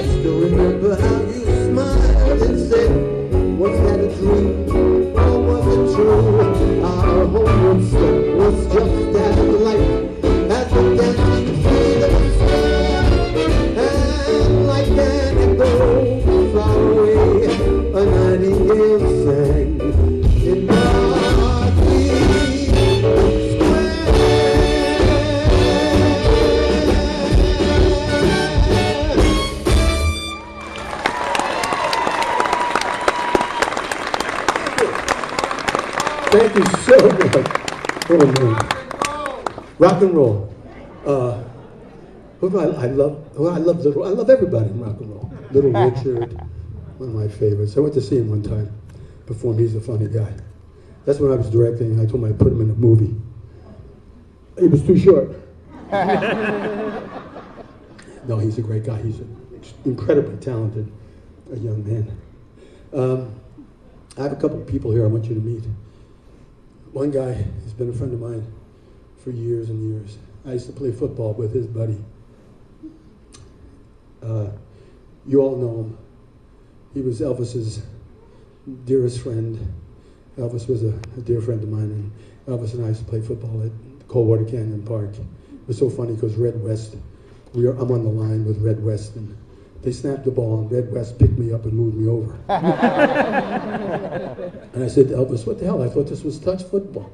still remember how you smiled and said, was that a dream or was it true? Our homeward step was just as light as the dancing feet of the sun. And like an echo far away, a nightingale sang in Berkeley Square. Thank you so much. Oh, man. Rock and roll. I love everybody in rock and roll. Little Richard, one of my favorites. I went to see him one time perform. He's a funny guy. That's when I was directing. I told him I'd put him in a movie. He was too short. No, he's a great guy. He's an incredibly talented young man. I have a couple of people here I want you to meet. One guy has been a friend of mine for years and years. I used to play football with his buddy. You all know him. He was Elvis's dearest friend. Elvis was a dear friend of mine, and Elvis and I used to play football at Coldwater Canyon Park. It was so funny because Red West, I'm on the line with Red West, and they snapped the ball, and Red West picked me up and moved me over. And I said to Elvis, what the hell? I thought this was touch football.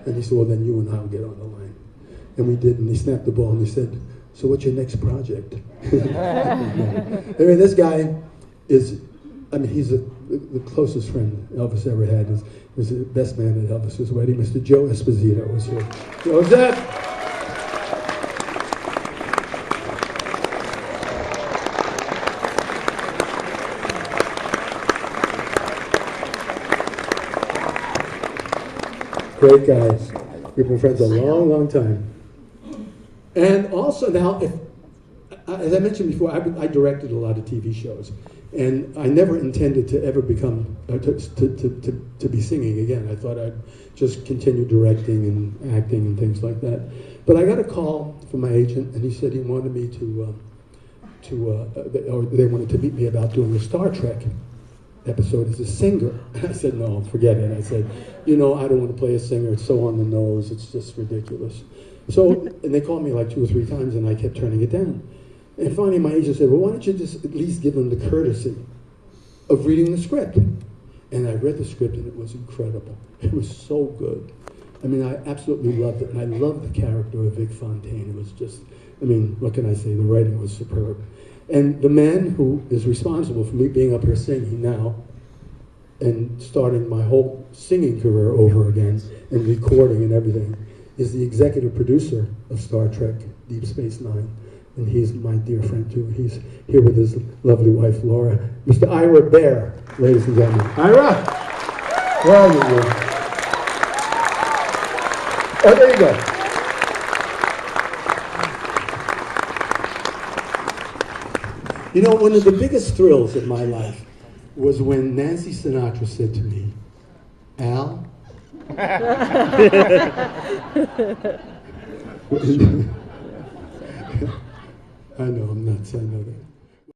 And he said, well, then you and I will get on the line. And we did, and he snapped the ball, and he said, so what's your next project? Anyway, this guy is, he's the closest friend Elvis ever had. He was the best man at Elvis's wedding. Mr. Joe Esposito was here. Joseph! Great guys. We've been friends a long, long time. And also now, as I mentioned before, I directed a lot of TV shows, and I never intended to ever become to be singing again. I thought I'd just continue directing and acting and things like that. But I got a call from my agent, and he said he wanted me or they wanted to meet me about doing a Star Trek episode as a singer. And I said, no, forget it. I said, I don't want to play a singer. It's so on the nose. It's just ridiculous. So, and they called me like 2 or 3 times, and I kept turning it down. And finally, my agent said, well, why don't you just at least give them the courtesy of reading the script? And I read the script, and it was incredible. It was so good. I absolutely loved it. And I loved the character of Vic Fontaine. It was just, what can I say? The writing was superb. And the man who is responsible for me being up here singing now and starting my whole singing career over again and recording and everything is the executive producer of Star Trek Deep Space Nine. And he's my dear friend too. He's here with his lovely wife, Laura. Mr. Ira Behr, ladies and gentlemen. Ira! Where are you? Oh, there you go. One of the biggest thrills of my life was when Nancy Sinatra said to me, Al, I know, I'm nuts, I know that.